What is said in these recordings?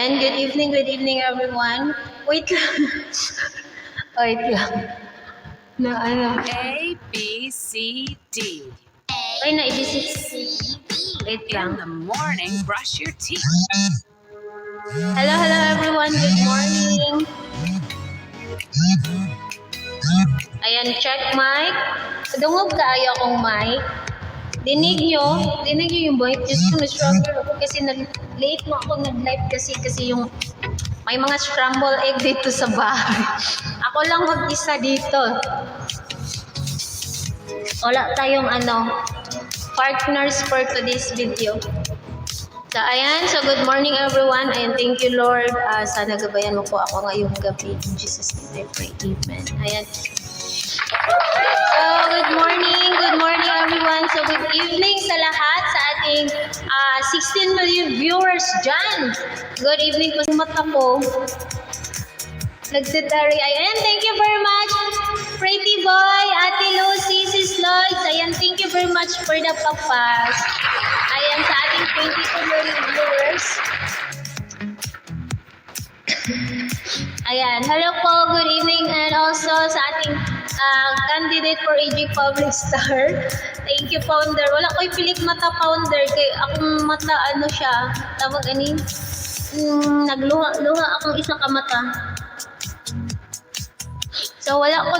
Ayan, good evening everyone. Wait lang. Wait lang. Na ano? A, B, C, D. Ay, na-ibisip. Wait In lang. the morning, brush your teeth. Hello everyone. Good morning. Ayan, check mic. Dungog kaayo akong mic. Dinig nyo yung mic. Just ko na-struggle ako kasi late mo ako nag-live kasi yung may mga scramble egg dito sa bahay. Ako lang mag-isa dito. Wala tayong partners for today's video. So, ayan. So, good morning everyone. And thank you, Lord. Sana gabayan mo po ako ngayong gabi. In Jesus' name I pray. Amen. Ayan. So, good morning everyone. So, good evening sa lahat sa ating 16 million viewers dyan. Good evening po sa mata ko. Nagtitari. Ayan, thank you very much. Pretty boy, Ate Lucy, Sis Lloyd. Ayan, thank you very much for the papas. Ayan, sa ating 22 million viewers. Ayan, hello po, good evening. And also sa ating candidate for AG Public Star. Thank you, founder. Wala ko'y pilik mata, founder. Kay akong mata, siya. Tawag nagluha akong isa ka mata. So, wala ko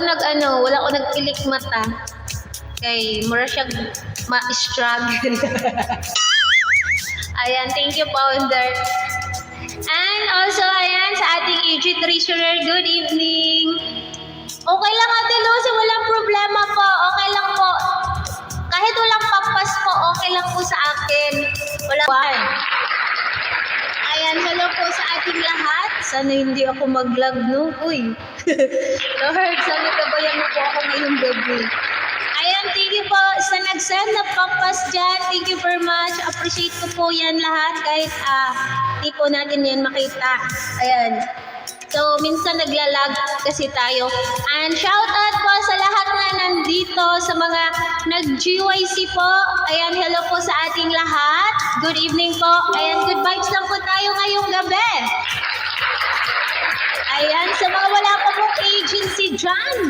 nagpilik mata. Kay, mura siya ma-struggle. Ayan, thank you, founder. And also, ayan, sa ating AG Treasurer, good evening. Okay lang, Ate Lucy, walang problema po. Okay lang po. Kahit walang papas po, okay lang po sa akin. Walang. Ayan, hello po sa ating lahat. Sana hindi ako mag-vlog, no? Uy. Lord, sana gabayan mo po ako ngayong gabi. Ayan, thank you po sa nag-send na papas dyan. Thank you very much. Appreciate ko po yan lahat kahit di po natin yan makita. Ayan. So, minsan naglalag kasi tayo. And shout out po sa lahat na nandito, sa mga nag-GYC po. Ayan, hello po sa ating lahat. Good evening po. Ayan, good vibes lang po tayo ngayong gabi. Ayan, sa mga wala pa pong agency dyan,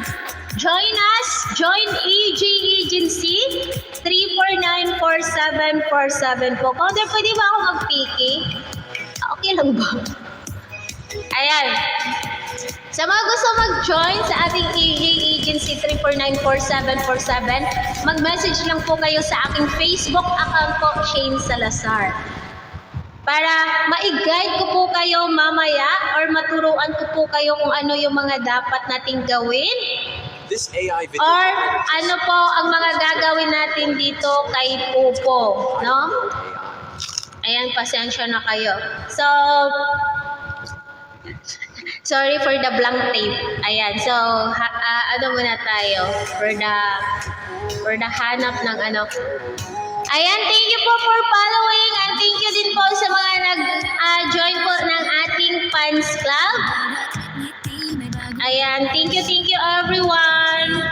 join us. Join AG Agency 3494747 po. Founder, pwede ba ako mag-piki? Okay lang ba? Ayan. Sa mga gusto mag-join sa ating AG Agency 3494747, mag-message lang po kayo sa aking Facebook account po, Shane Salazar. Para ma-guide ko po kayo mamaya or maturuan ko po kayo kung ano yung mga dapat nating gawin. This AI video Or ano po ang mga gagawin natin dito kay Pupo, no? Ayan, pasensya na kayo. So, sorry for the blank tape. Ayan, so, ano muna tayo? For the hanap ng ano. Ayan, thank you po for following and thank you din po sa mga nag-join po ng ating fans club. Ayan, thank you everyone.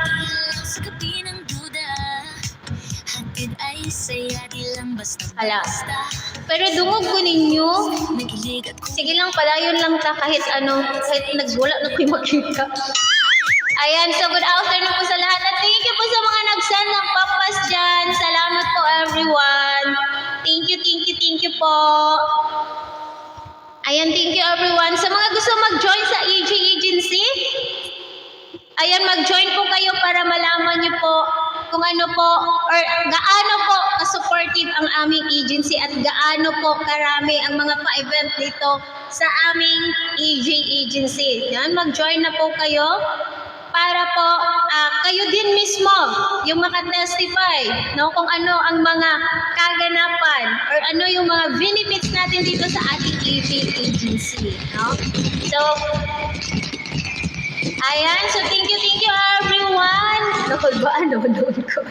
Hala. Pero dungog ko ninyo. Sige lang, palayon lang ta kahit nagwala na ko'y makita. Ayan, so good afternoon po sa lahat. At thank you po sa mga nag-send ng papas dyan. Salamat po everyone. Thank you po. Ayan, thank you everyone. Sa mga gusto mag-join sa AG Agency, ayan, mag-join po kayo para malaman niyo po kung ano po or gaano po ka-supportive ang aming agency at gaano po karami ang mga pa-event dito sa aming AG Agency. Yan, mag-join na po kayo para po kayo din mismo yung makatestify, no, kung ano ang mga kaganapan or ano yung mga benefits natin dito sa ating AG Agency, no? So, ayan, so thank you everyone. Nakul ba? Noon ko.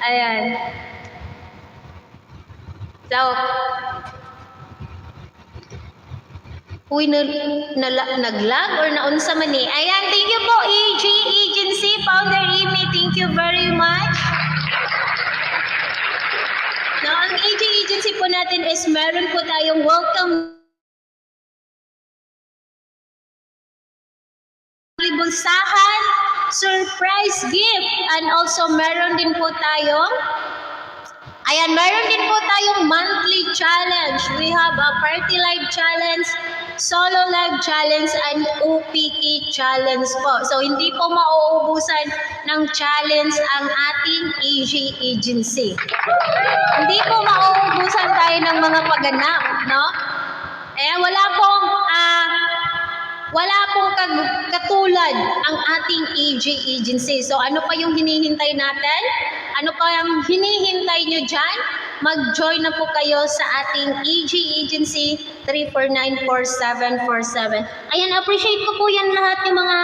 Ayan. So, naglag or naunsa man ni. Ayan, thank you po AG Agency, Founder Amy, thank you very much. Noon AG agency po natin is meron po tayong welcome bulsahan, surprise gift, and also meron din po tayong monthly challenge. We have a party live challenge, solo live challenge, and OPE challenge po. So, hindi po mauubusan ng challenge ang ating AG agency. Hindi po mauubusan tayo ng mga paganap, no? Wala pong katulad ang ating AG agency. So, ano pa yung hinihintay natin? Ano pa yung hinihintay nyo dyan? Mag-join na po kayo sa ating AG agency 3494747. Ayan, appreciate ko po yan lahat yung mga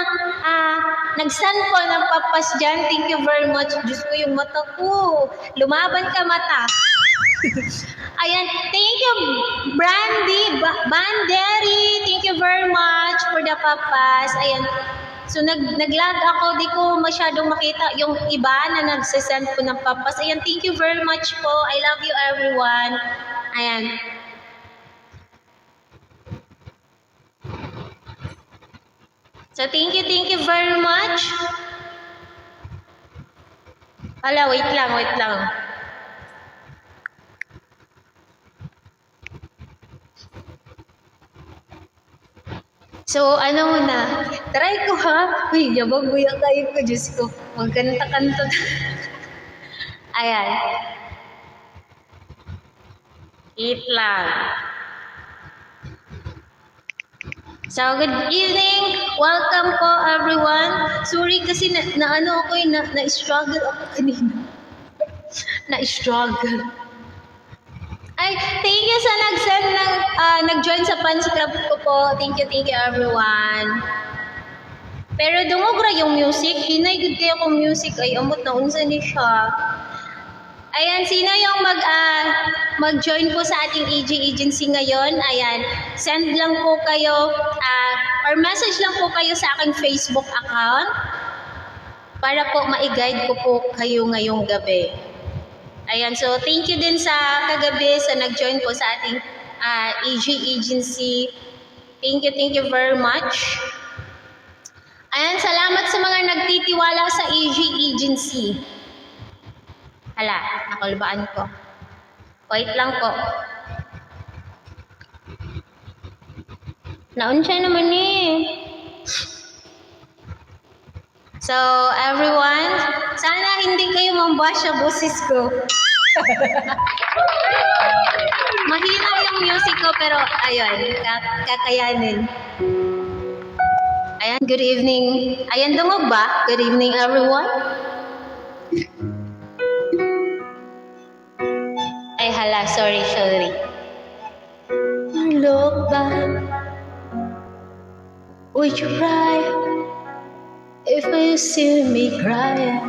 nag-send po ng papas dyan. Thank you very much. Diyos ko, yung mata ko. Lumaban ka, mata. Ayan, thank you, Banderi. Thank you very much for the papas. Ayan, so nag-lag ako, di ko masyadong makita yung iba na nagsasend po ng papas. Ayan, thank you very much po. I love you everyone. Ayan. So thank you very much. Hala, wait lang. So, ano muna? Try ko ha. Uy, yabag buya kayo ko. Diyos ko. Magkanta-kanta. Ayan. Eat lang. So, good evening. Welcome po everyone. Sorry kasi na-ano ako na-struggle ako kanina. Na-struggle. Ay, thank you sa nag-join sa fans club ko po. Thank you everyone. Pero dungog ra yung music. Hinay good kayo kong music. Ay, amot na unsa ni siya. Ayan, sino yung mag-join po sa ating AG agency ngayon? Ayan, send lang po kayo or message lang po kayo sa aking Facebook account para po ma-guide ko po kayo ngayong gabi. Ayan, so thank you din sa kagabi sa nag-join po sa ating AG agency. Thank you very much. Ayan, salamat sa mga nagtitiwala sa AG agency. Hala, nakulbaan ko. Wait lang po. Naon siya naman eh. So, everyone, sana hindi kayo mambash sa boses ko. Mahina yung music ko, pero ayun, kakayanin. Ayan, good evening. Ayan, dungog ba? Good evening, everyone. Ay, hala, sorry. Look back, would you cry if you see me crying?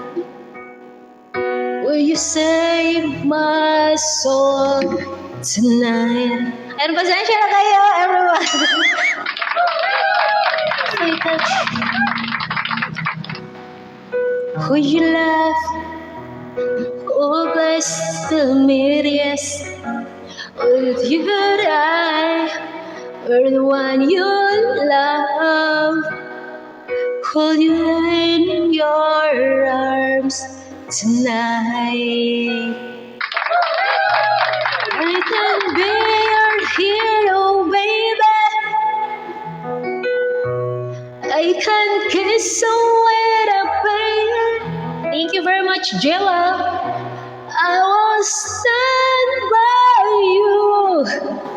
Will you save my soul tonight? Ayun, pasensya na kayo, everyone. I touch you. Would you laugh? Oh, bless the myriads with you and I were the one you love. Hold you in your arms tonight. I can be your hero, baby. I can kiss away the pain. Thank you very much, Jilla. I will stand by you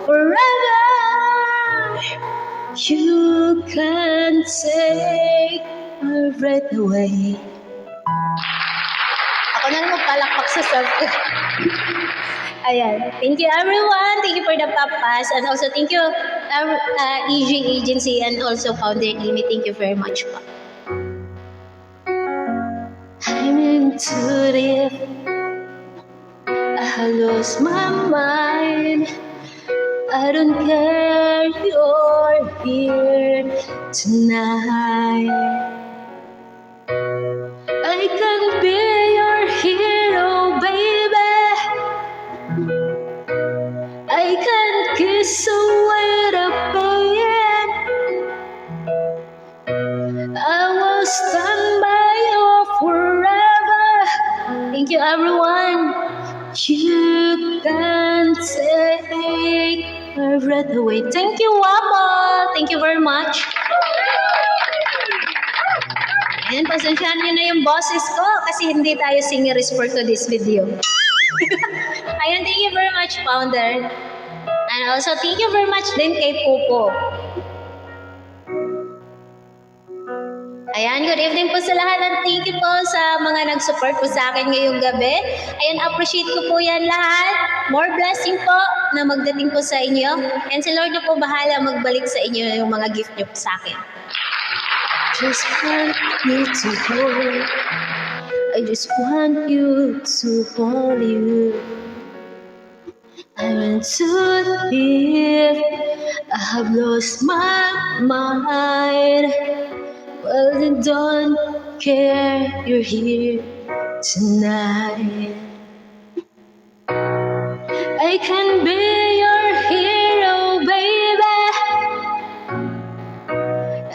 forever. You can't take my breath away. Ako na lang magpalakpak sa self. Ayan. Thank you everyone. Thank you for the papas. And also thank you EG Agency and also Founder Amy. Thank you very much po. I'm into deep. I lost my mind. I don't care, you're here tonight. I can be your hero, baby. my breath away. Thank you, Wapo. Thank you very much. Ayan, pasensyahan nyo na yung boses ko kasi hindi tayo singers for today's video. Ayan, thank you very much, Founder. And also, thank you very much din kay Pupo. Ayan, good evening po sa lahat at thank you po sa mga nag-support po sa akin ngayong gabi. Ayan, appreciate ko po yan lahat. More blessing po na magdating po sa inyo. And si Lord na po bahala magbalik sa inyo yung mga gift niyo po sa akin. Just want you to hold. I just want you to hold you. I want to live. I have lost my mind. Well, I don't care, you're here tonight. I can be your hero, baby.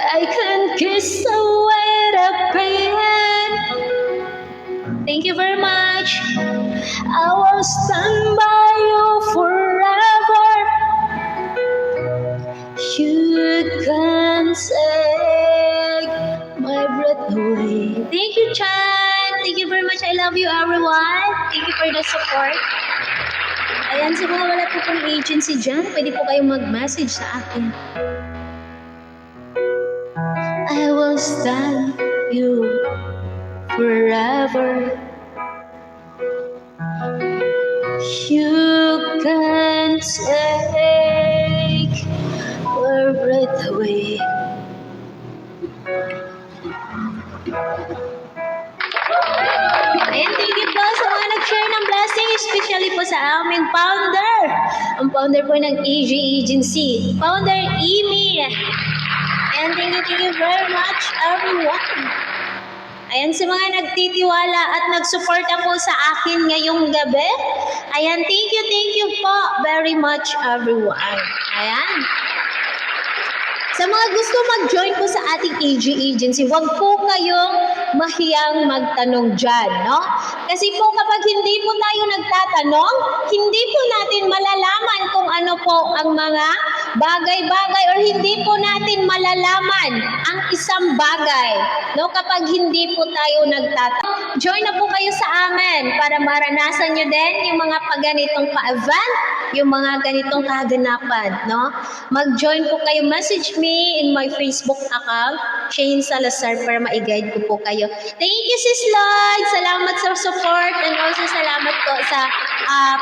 I can kiss away the pain. Thank you very much. I will stand by you forever. You can take my breath away. Thank you, Chan. Thank you very much. I love you, everyone. Thank you for the support. Ayan, sa mga wala po pong agency dyan, pwede po kayong mag-message sa akin. I will stand you forever. You can take my breath away. Ayan, thank you po sa mga nag-share ng blessing, especially po sa aming founder. Ang founder po ng AG Agency, Founder Amy. And thank you very much, everyone. Ayan, sa mga nagtitiwala at nagsuporta po sa akin ngayong gabi. Ayan, thank you po very much, everyone. Ayan. Sa mga gusto mag-join po sa ating AG Agency, huwag po kayong mahiyang magtanong dyan, no? Kasi po kapag hindi po tayo nagtatanong, hindi po natin malalaman kung ano po ang mga bagay-bagay or hindi po natin malalaman ang isang bagay, no? Kapag hindi po tayo nagtatanong. Join na po kayo sa amin para maranasan nyo din yung mga paganitong pa-event, yung mga ganitong kaganapan, no? Mag-join po kayo, message me in my Facebook account, Shane Salazar, para ma-guide ko po kayo. Thank you, Sis Lloyd! Salamat sa support and also salamat po sa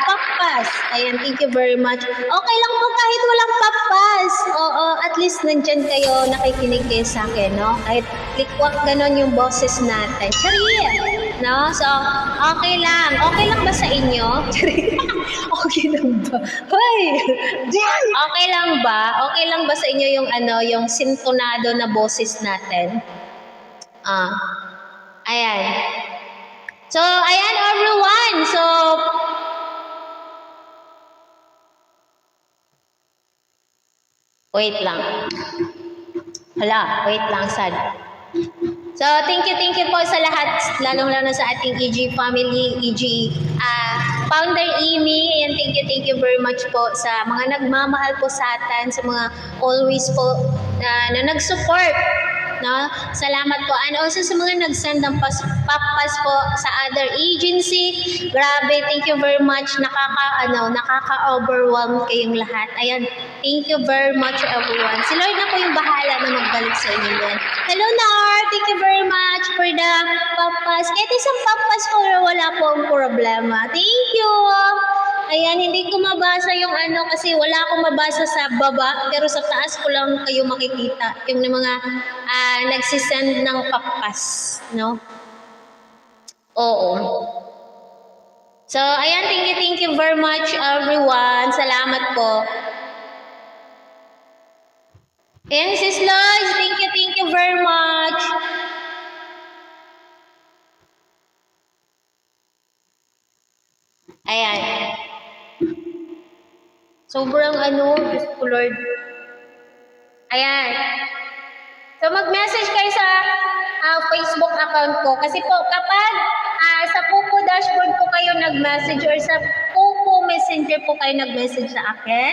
Pakpas. Ayan, thank you very much. Okay lang po kahit walang Pakpas. Oo, at least nandyan kayo, nakikinig kayo sa akin, no? Kahit likwak ganon yung boses natin. Charir! No? So, okay lang. Okay lang ba sa inyo? Okay lang ba? Hoy! Okay lang ba? Okay lang ba sa inyo yung yung sintonado na boses natin? Ayan. So, ayan everyone. So, wait lang. Hala, wait lang, sad. So, thank you po sa lahat, lalong-lalo sa ating EG family, EG Founder Amy, and thank you very much po sa mga nagmamahal po sa atin, sa mga always po na nag-support, no? Salamat po. And also sa mga nag-send ng papas po sa other agency. Grabe, thank you very much. Nakaka-overwhelm kayong lahat. Ayan, thank you very much everyone. Si Lord na po yung bahala na magbalik sa inyo yan. Hello, Nar! Thank you very much for the papas. Kahit isang papas po, wala po ang problema. Thank you! Ayan, hindi ko mabasa yung kasi wala akong mabasa sa baba, pero sa taas ko lang kayo makikita. Yung mga nagsisend ng papas, no? Oo. So, ayan, thank you very much everyone. Salamat po. Ayan, Sis Lois, thank you very much. Ayan. Sobrang Diyos ko Lord. Ayan. So mag-message kayo sa Facebook account ko. Kasi po kapag sa Pupo dashboard ko kayo nag-message or sa Pupo messenger po kayo nag-message sa akin.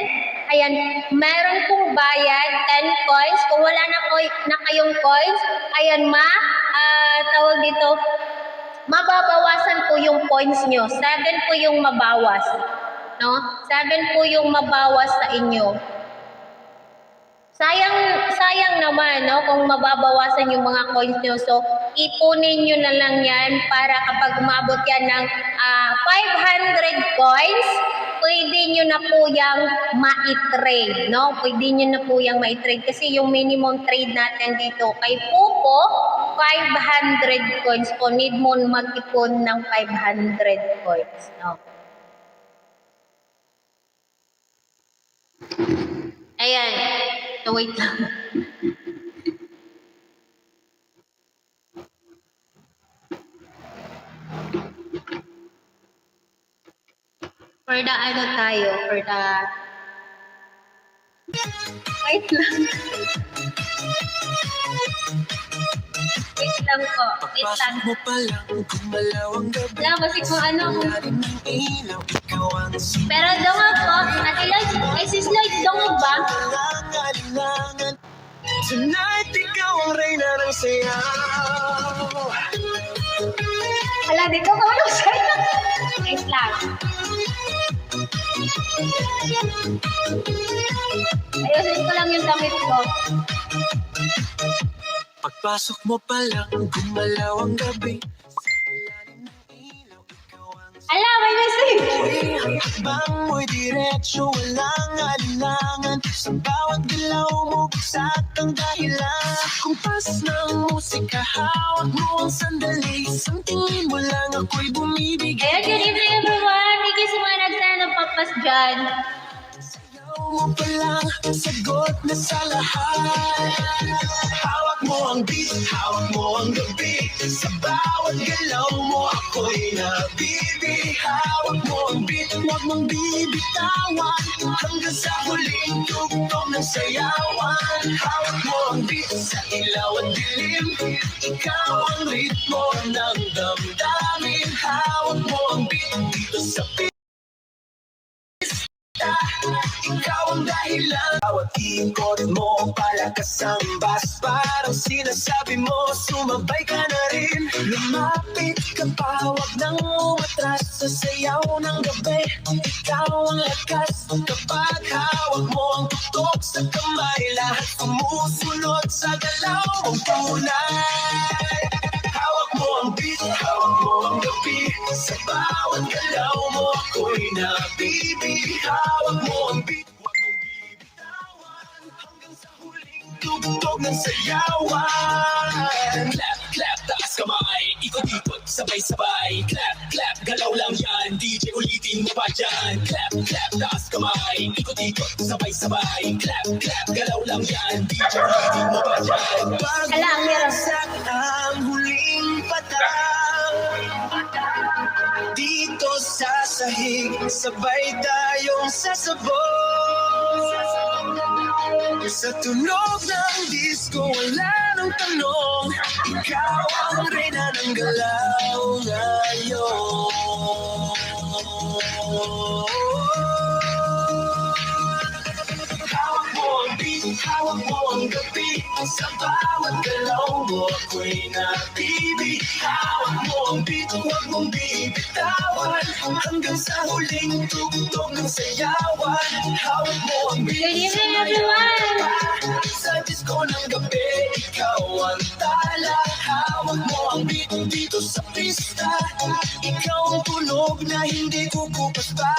Ayan, meron pong bayad, 10 coins. Kung wala na kayong coins, ayan tawag dito, mababawasan po yung points nyo. 7 po yung mabawas. No? 7 po yung mabawas sa inyo. Sayang naman, no, kung mababawasan yung mga coins nyo. So, ipunin nyo na lang yan para kapag umabot yan ng 500 coins, pwede nyo na po yung ma-trade, no? Pwede nyo na po yung ma-trade kasi yung minimum trade natin dito kay Pupo, 500 coins po. Need mo mag-ipon ng 500 coins, no? Ayan. So, wait lang. For the ano tayo? For the... Wait lang. Wait lang po. Wait lang. Papasok mo pa lang, gumalaw ang gabi. Wala kasi kung ano. Wala rin ng ilaw, ikaw ang Pero dungog po. Ate Lloyd, Sis Lloyd, dungog ba? sinangalinlangan. Tonight, ikaw ang reyna ng sayaw. Hala, di ko kaulog sa'yo. Wait lang. Ayusin ko lang yung damit ko. Pagpasok mo pa lang, gumalaw ang gabi. Sa ilalim ng ilaw, ikaw ang Ala, may message. ang hakbang mo'y diretsyo, walang alinlangan. Sa bawat galaw mo, bagsak ang dahilan. Kumpas ng musika, hawak mo ang sandali. Isang tingin mo lang, ako'y bumibigay. Ayan, good evening everyone. Thank you sa mga nagsend ng papas dyan. Sayaw mo pa lang, sagot na sa lahat. Hawak mo ang beat, hawak mo ang gabi. Sa bawat galaw mo, ako'y nabibi. Hawak mo ang beat, huwag mong bibitawan. Hanggang sa huling tugtog ng sayawan. Hawak mo ang beat, sa ilaw at dilim. Ikaw ang ritmo ng damdamin. Hawak mo ang beat, dito sa ikaw ang dahilan. Bawat ikot mo, palakas ang bas. Parang sinasabi mo, sumabay ka na rin. Lumapit ka pa, huwag nang umatras. Sa sayaw ng gabi, ikaw ang lakas. Kapag hawak mo ang tutok sa kamay, lahat sumusunod sa galaw mong tunay. Hawak mo ang beat, hawak mo ang gabi. Sa bawat galaw mo, ako'y nabibi. Hawak mo ang beat, huwag mong bibitawan. Hanggang sa huling tugtog ng sayawan. Clap, clap, taas kamay. Ikot-ikot, sabay-sabay. Clap, clap, galaw lang yan. DJ, ulitin mo pa dyan. Clap, clap, taas kamay. Ikot-ikot, sabay-sabay. Clap, clap, galaw lang yan. DJ, ulitin mo pa dyan. Ala, ang meron. Bagsak ang huling patang. Dito sa sahig, sabay tayong sasabog. Sa tunog ng disco, wala nang tanong. Ikaw ang reyna ng galaw ngayon. Hawak mo ang beat, hawak mo ang gabi. Sa bawat galaw mo, ako'y nabibi. Hawak mo ang beat, huwag mong bibitawan. Hanggang sa huling tugtog ng sayawan. Hawak mo ang beat, Good evening everyone. sa disco ng gabi, ikaw ang tala. Hawak mo ang beat dito sa pista. Ikaw ang tunog na hindi kukupas pa.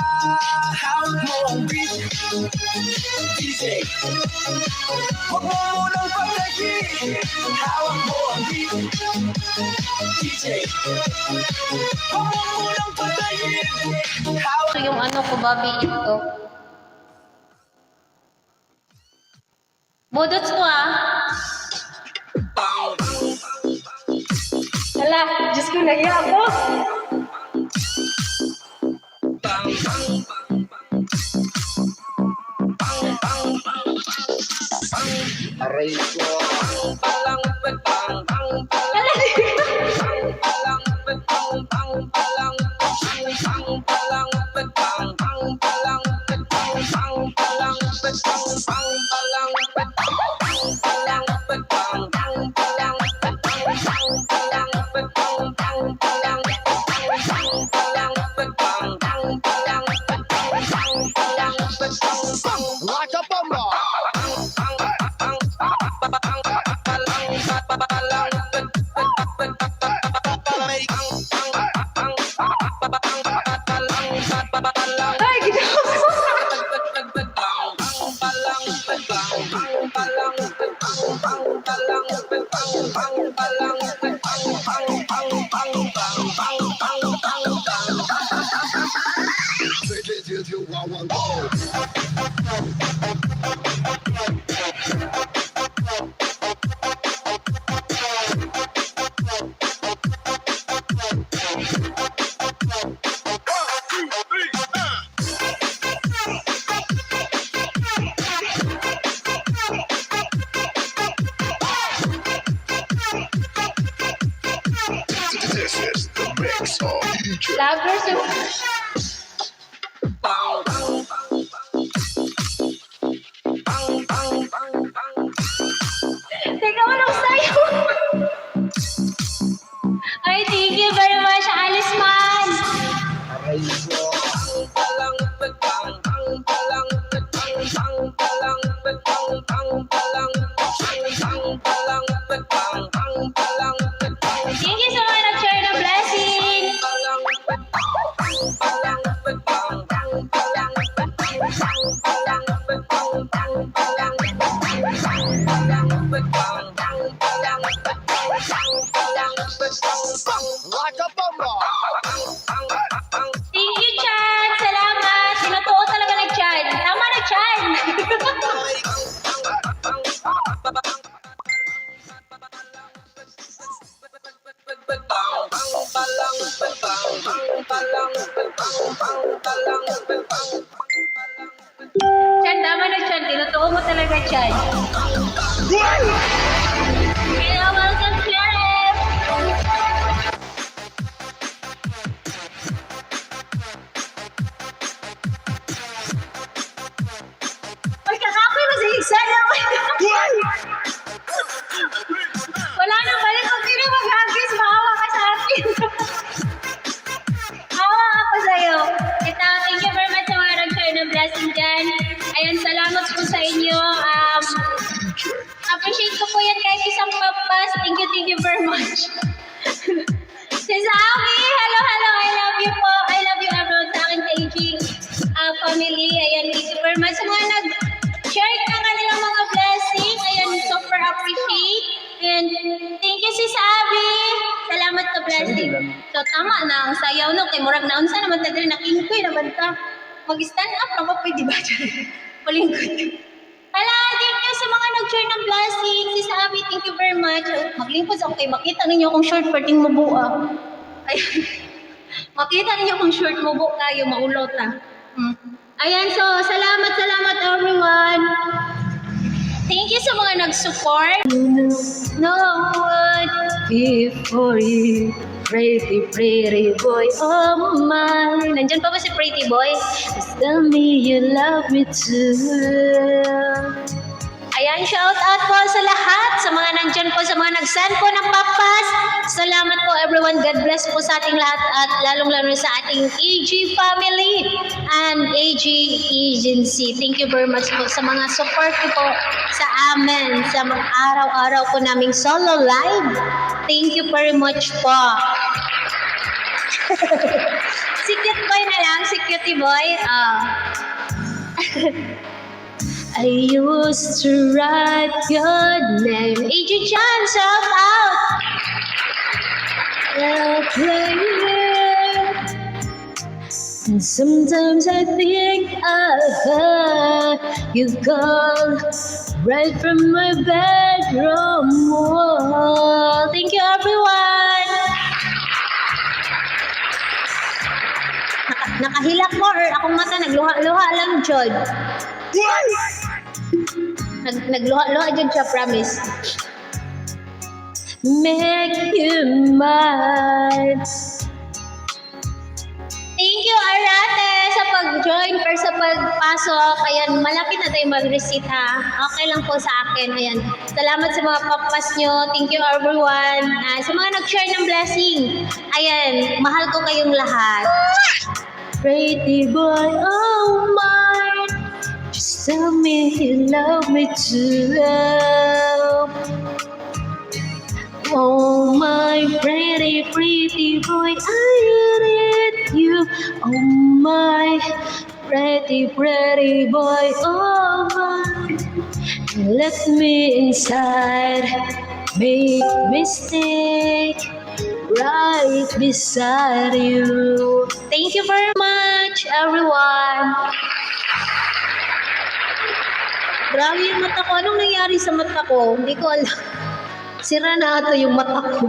Hawak mo ang beat, DJ. Huwag mo munang patayin. Hawak mo ang beat, DJ. Huwag mo munang patayin. Hawak Ito yung ano ko, Bobby, ito. Budots ko Hala, Diyos ko, nahiya ako. Aray ko, palang betang, ang Hala, palang betang, ang palang betang, Like a bomber. Ay, ginawa. This is the mix of DJ. Lovers of... Teka, walang sayo. Ay, thank you very much, Alice Man. Aray ko. Thank you so much, nag-share ng blessing. Like a bomber. Thank you, Chan. Salamat. Sinutuo talaga ng Chan. Tama na, Chan. Chan, tama na, Chan. Tinutuo mo talaga, Chan. Hello, welcome, Clarence. Ay, kakapoy mo sa eksena. Wala nang balik. Kung sino mag-hagis, maawa ka sa akin. Maawa ako sa'yo. Ito, thank you very much sa mga nag-share ng blessing dyan. Ayan, salamat po sa inyo. Appreciate ko po yan kahit isang papas. Thank you very much. Si Zami, hello, I love you po. I love you everyone sa aking staging family. Ayan, thank you very much sa mga nag-share ng kanilang mga blessing. Ayan, super appreciate. And thank you si Sabi. Salamat sa blessing. So, tama na ang sayaw no. Kay murag na unsa naman tagal nakingkoy naman ka. Mag-stand up na ba pwede ba? Palingkod. Hala, thank you sa mga nag-share ng blessing. Si Sabi, thank you very much. Maglingkod ako kayo. Makita ninyo kung short pwedeng mabuo. Ay, makita ninyo kung short mabuo kayo. Maulot Ayan, so salamat everyone. Thank you sa mga nag-support. No one before you. Pretty boy, oh my. Nandyan pa ba si pretty boy? Just tell me you love me too. Ayan, shout out po sa lahat, sa mga nandyan po, sa mga nag-send po ng papas. Salamat po everyone. God bless po sa ating lahat at lalong-lalo sa ating AG family and AG agency. Thank you very much po sa mga support po sa amin sa mga araw-araw po naming solo live. Thank you very much po. Si cute boy na lang, si cutie boy. I used to write your name. AJ Chan, shout out! And sometimes I think of her. You call right from my bedroom wall. Thank you, everyone! Nakahilak mo or akong mata nagluha-luha lang, Jod. Nagluha-luha dyan siya, promise. Make you mine. Thank you, Arate, sa pag-join or sa pagpasok, ayan, malapit na tayo mag-receipt ha. Okay lang po sa akin, ayan. Salamat sa mga papas nyo. Thank you everyone. Sa mga nag-share ng blessing, ayan, mahal ko kayong lahat. Pretty boy, oh my, just tell me you love me too. Oh my pretty, pretty boy, I need you. Oh my pretty, pretty boy, oh my, let me inside, make mistake right beside you. Thank you very much, everyone. Grabe yung mata ko. Anong nangyari sa mata ko? Hindi ko alam. Sira na ata yung mata ko.